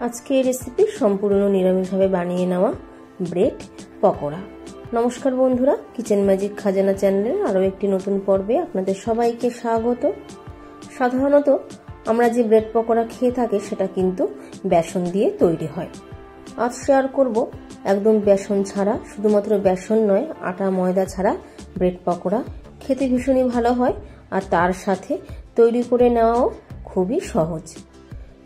আজকে এই রেসিপি সম্পূর্ণ নিরামিষভাবে বানিয়ে নেওয়া ব্রেড পকোড়া। নমস্কার বন্ধুরা, কিচেন ম্যাজিক খাজানা চ্যানেলের আরও একটি নতুন পর্বে আপনাদের সবাইকে স্বাগত। সাধারণত আমরা যে ব্রেড পকোড়া খেয়ে থাকি সেটা কিন্তু বেসন দিয়ে তৈরি হয়। আজ শেয়ার করব একদম বেসন ছাড়া, শুধুমাত্র বেসন নয় আটা ময়দা ছাড়া ব্রেড পকোড়া। খেতে ভীষণই ভালো হয় আর তার সাথে তৈরি করে নেওয়াও খুবই সহজ।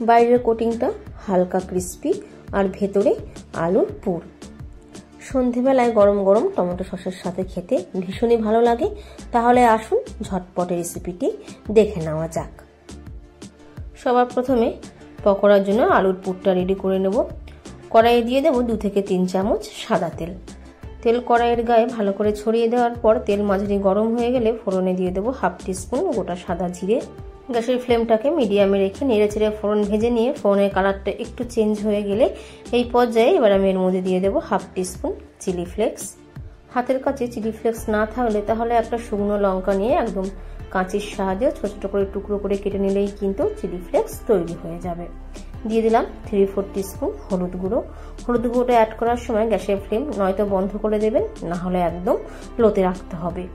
বাইরের কোটিংটা হালকা ক্রিস্পি আর ভেতরে আলুর পুর। সন্ধেবেলায় গরম গরম টমেটো সসের সাথে খেতে ভীষণই ভালো লাগে। তাহলে আসুন ঝটপট রেসিপিটি দেখে নেওয়া যাক। সবার প্রথমে পকোড়ার জন্য আলুর পুরটা রেডি করে নেব। কড়াইয়ে দিয়ে দেব 2 থেকে 3 চামচ সাদা তেল। তেল কড়াইয়ের গায়ে ভালো করে ছড়িয়ে দেওয়ার পর তেল মাঝারি গরম হয়ে গেলে ফোড়নে দিয়ে দেব 1/2 টিস্পুন গোটা সাদা জিরে। গ্যাসের ফ্লেমটাকে মিডিয়ামে রেখে নেড়েচেড়ে ফোড়ন ভেজে নিয়ে ফোড়নের কালারটা একটু চেঞ্জ হয়ে গেলে এই পর্যায়ে এবার আমি এর মধ্যে দিয়ে দেবো 1/2 টিস্পুন চিলি ফ্লেক্স। হাতের কাছে চিলি ফ্লেক্স না থাকলে তাহলে একটা শুকনো লঙ্কা নিয়ে একদম কাঁচির সাহায্যে ছোট ছোট করে টুকরো করে কেটে নিলেই কিন্তু চিলি ফ্লেক্স তৈরি হয়ে যাবে। দিয়ে দিলাম 3-4 টিস্পুন হলুদ গুঁড়ো। হলুদ গুঁড়োটা অ্যাড করার সময় গ্যাসের ফ্লেম নয়তো বন্ধ করে দেবেন, না হলে একদম লোতে রাখতে হবে।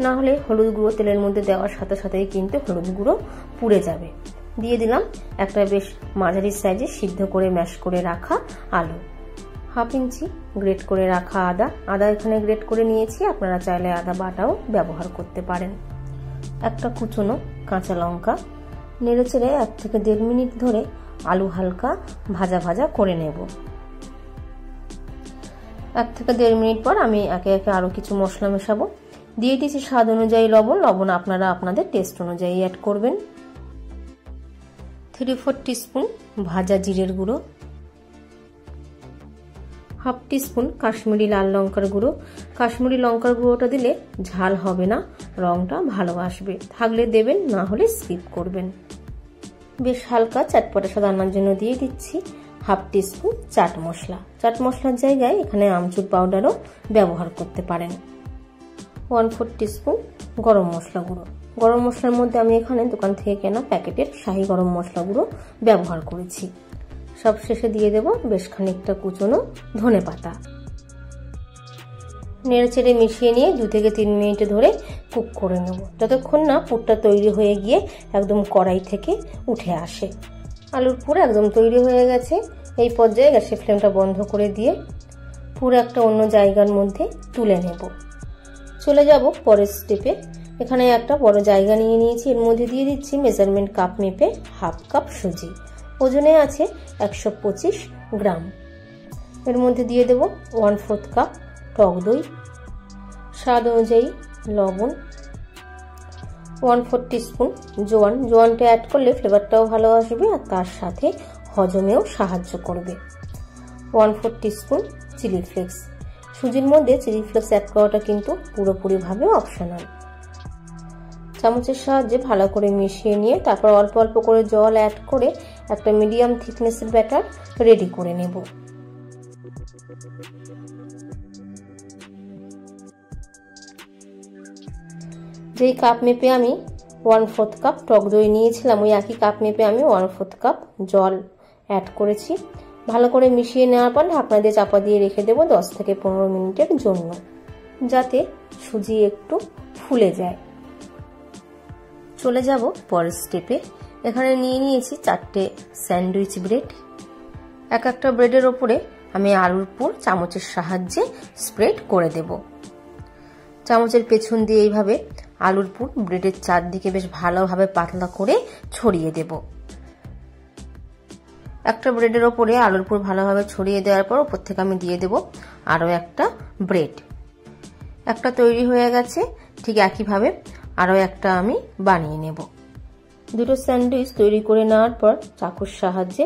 না হলে হলুদ গুঁড়ো তেলের মধ্যে দেওয়ার সাথে সাথেই কিন্তু হলুদ গুঁড়ো পুড়ে যাবে। দিয়ে দিলাম একটা বেশ মাঝারি সাইজে সিদ্ধ করে ম্যাশ করে রাখা আলু। 1/2 ইঞ্চি গ্রেট করে রাখা আদা এখানে গ্রেট করে নিয়েছি, আপনারা চাইলে আদা বাটাও ব্যবহার করতে পারেন। একটা কুচনো কাঁচা লঙ্কা। নেড়েচেড়ে 1 থেকে 1.5 মিনিট ধরে আলু হালকা ভাজা ভাজা করে নেব। 1 থেকে 1.5 মিনিট পর আমি একে একে আরো কিছু মশলা মেশাবো। দিয়ে দিয়েছি স্বাদ অনুযায়ী লবণ আপনারা আপনাদের টেস্ট অনুযায়ী অ্যাড করবেন। 3-4 টিস্পুন ভাজা জিরের গুঁড়ো, 1/2 টিস্পুন কাশ্মীরি লাল লঙ্কার গুঁড়ো। কাশ্মীরি লঙ্কার গুঁড়োটা দিলে ঝাল হবে না, রংটা ভালো আসবে। থাকলে দেবেন, না হলে স্কিপ করবেন। বেশ হালকা চটপটা স্বাদ আনার জন্য দিয়ে দিচ্ছি 1/2 টিস্পুন চাট মশলা। চাট মশলার জায়গায় এখানে আমচুর পাউডারও ব্যবহার করতে পারেন। 1/4 টিস্পুন গরম মশলা গুঁড়ো। গরম মশলার মধ্যে আমি এখানে দোকান থেকে কেনা প্যাকেটের শাহি গরম মশলা গুঁড়ো ব্যবহার করেছি। সব শেষে দিয়ে দেব বেশ খানিকটা কুচনো ধনেপাতা। নেড়েচেড়ে মিশিয়ে নিয়ে 2 থেকে 3 মিনিট ধরে কুক করে নেব, যতক্ষণ না পুরটা তৈরি হয়ে গিয়ে একদম কড়াই থেকে উঠে আসে। আলুর পুর একদম তৈরি হয়ে গেছে। এই পর্যায়ে গ্যাসের ফ্লেমটা বন্ধ করে দিয়ে পুরো একটা অন্য জায়গার মধ্যে তুলে নেব। চলে যাব পরের স্টেপে। এখানে একটা বড় জায়গা নিয়ে নিয়েছি, এর মধ্যে দিয়ে দিচ্ছি মেজারমেন্ট কাপ মেপে 1/2 কাপ সুজি। ওজনে আছে 125 গ্রাম। এর মধ্যে দিয়ে দেব 1/4 কাপ টক দই, স্বাদ অনুযায়ী লবণ, 1/4 টিস্পুন জোয়ান। জোয়ানটা অ্যাড করলে ফ্লেভারটাও ভালো আসবে আর তার সাথে হজমেও সাহায্য করবে। 1/4 টিস্পুন চিলি ফ্লেক্স। সুজির মধ্যে চিলি ফ্লেক্স অ্যাড করাটা কিন্তু পুরোপুরিভাবে অপশনাল। চামচের সাহায্যে ভালো করে মিশিয়ে নিয়ে তারপর অল্প অল্প করে জল অ্যাড করে একটা মিডিয়াম থিকনেসের ব্যাটার রেডি করে নেব। যেই কাপ মেপে আমি 1/4 কাপ টক দই নিয়েছিলাম, ওই একই কাপ মেপে আমি 1/4 কাপ জল অ্যাড করেছি। ভালো করে মিশিয়ে নেওয়ার পর ঢাকনা দিয়ে চাপা দিয়ে রেখে দেবো 10 থেকে 15 মিনিটের জন্য, যাতে সুজি একটু ফুলে যায়। চলে যাব পরের স্টেপে। এখানে নিয়ে নিয়েছি 4টে স্যান্ডউইচ ব্রেড। একটা ব্রেডের ওপরে আমি আলুর পুর চামচের সাহায্যে স্প্রেড করে দেব। চামচের পেছন দিয়ে এইভাবে আলুর পুর ব্রেডের চারদিকে বেশ ভালোভাবে পাতলা করে ছড়িয়ে দেব। একটা ব্রেডের ওপরে আলুর পুর ভালোভাবে ছড়িয়ে দেওয়ার পর ওপর থেকে আমি দিয়ে দেব আরো একটা ব্রেড। একটা তৈরি হয়ে গেছে, ঠিক একইভাবে আরো একটা আমি বানিয়ে নেব। দুটো স্যান্ডউইচ তৈরি করে নেওয়ার পর চাকুর সাহায্যে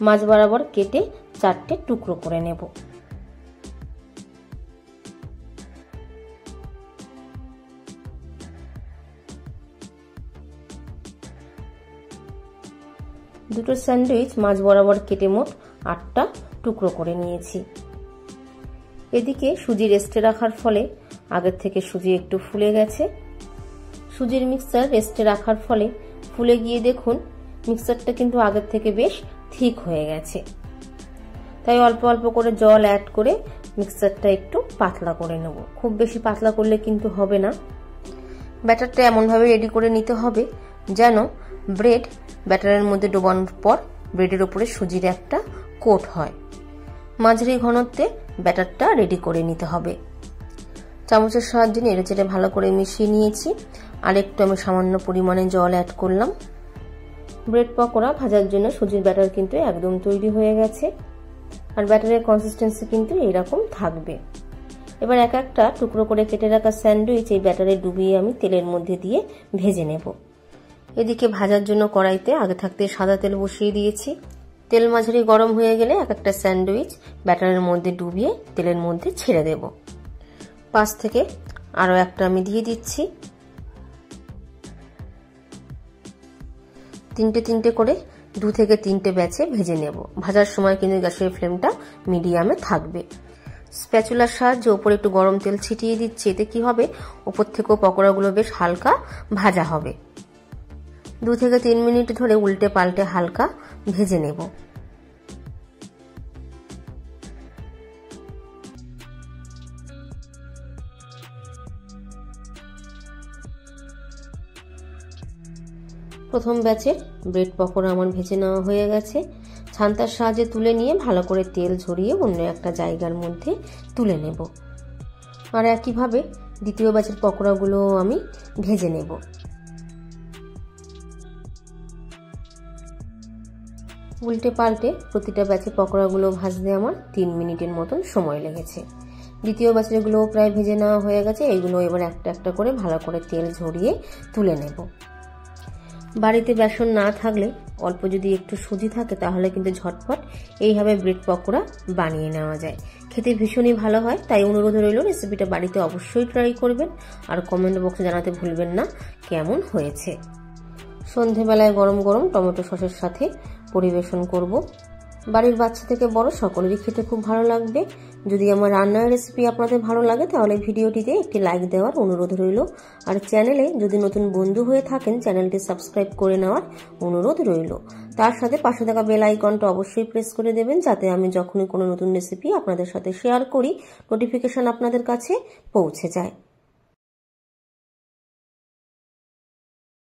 মাঝ বরাবর কেটে 4টে টুকরো করে নেব। দুটো স্যান্ডউইচ মাঝ বরাবর কেটে মোট 8টা টুকরো করে নিয়েছি। এদিকে সুজি রেস্টে রাখার ফলে আগের থেকে সুজি একটু ফুলে গেছে। সুজির মিক্সচার রেস্টে রাখার ফলে ফুলে গিয়ে দেখুন মিক্সচারটা কিন্তু আগের থেকে বেশ ঠিক হয়ে গেছে। তাই অল্প অল্প করে জল অ্যাড করে মিক্সচারটা একটু পাতলা করে নেব। খুব বেশি পাতলা করলে কিন্তু হবে না। ব্যাটারটা এমনভাবে রেডি করে নিতে হবে যেন ব্রেড ব্যাটারের মধ্যে ডোবানোর পর ব্রেডের ওপরে সুজির একটা কোট হয়। মাঝারি ঘনত্বে ব্যাটারটা রেডি করে নিতে হবে। চামচের সাহায্যে নেড়েচেড়ে ভালো করে মিশিয়ে নিয়েছি। আর একটু আমি সামান্য পরিমাণে জল অ্যাড করলাম। ব্রেড পকোড়া ভাজার জন্য সুজির ব্যাটার কিন্তু একদম তৈরি হয়ে গেছে। আর ব্যাটারের কনসিস্টেন্সি কিন্তু এইরকম থাকবে। এবার এক একটা টুকরো করে কেটে রাখা স্যান্ডউইচ এই ব্যাটারে ডুবিয়ে আমি তেলের মধ্যে দিয়ে ভেজে নেব। এদিকে ভাজার জন্য কড়াইতে আগে থাকতে সাদা তেল বসিয়ে দিয়েছি। তেল মাঝারি গরম হয়ে গেলে এক একটা স্যান্ডউইচ ব্যাটারের মধ্যে ডুবিয়ে তেলের মধ্যে ছেড়ে দেব। পাশ থেকে আরও একটা আমি দিয়ে দিচ্ছি। তিনটে তিনটে করে 2 থেকে 3টে ব্যাচে ভেজে নেব। ভাজার সময় কিন্তু গ্যাসের ফ্লেমটা মিডিয়ামে থাকবে। স্প্যাচুলার সাহায্যে ওপরে একটু গরম তেল ছিটিয়ে দিচ্ছি। এতে কি হবে, ওপর থেকেও পকোড়াগুলো বেশ হালকা ভাজা হবে। 2 থেকে 3 মিনিট ধরে উল্টে পাল্টে হালকা ভেজে নেব। প্রথম ব্যাচের ব্রেড পকোড়া আমার ভেজে নেওয়া হয়ে গেছে। ছান্তার সাহায্যে তুলে নিয়ে ভালো করে তেল ঝরিয়ে অন্য একটা জায়গার মধ্যে তুলে নেব। আর একইভাবে দ্বিতীয় ব্যাচের পকোড়াগুলো আমি ভেজে নেব। উল্টে পাল্টে প্রতিটা ব্যাচের পকোড়াগুলো ভাজতে আমার 3 মিনিটের মতন সময় লেগেছে। দ্বিতীয় ব্যাচেরগুলো প্রায় ভেজে নেওয়া হয়ে গেছে। এইগুলো এবার একটা একটা করে ভালো করে তেল ঝরিয়ে তুলে নেব। বাড়িতে বেসন না থাকলে অল্প যদি একটু সুজি থাকে তাহলে কিন্তু ঝটপট এইভাবে ব্রেড পকোড়া বানিয়ে নেওয়া যায়। খেতে ভীষণই ভালো হয়। তাই অনুরোধ রইল রেসিপিটা বাড়িতে অবশ্যই ট্রাই করবেন। আর কমেন্ট বক্সে জানাতে ভুলবেন না কেমন হয়েছে। সন্ধেবেলায় গরম গরম টমেটো সসের সাথে পরিবেশন করব। বাড়ির বাচ্চা থেকে বড় সকলেরই খেতে খুব ভালো লাগবে। যদি আমার রান্নার রেসিপি আপনাদের ভালো লাগে তাহলে ভিডিওটিতে একটি লাইক দেওয়ার অনুরোধ রইল। আর চ্যানেলে যদি নতুন বন্ধু হয়ে থাকেন চ্যানেলটি সাবস্ক্রাইব করে নেওয়ার অনুরোধ রইল। তার সাথে পাশে থাকা বেল আইকনটা অবশ্যই প্রেস করে দেবেন, যাতে আমি যখনই কোনো নতুন রেসিপি আপনাদের সাথে শেয়ার করি নোটিফিকেশন আপনাদের কাছে পৌঁছে যায়।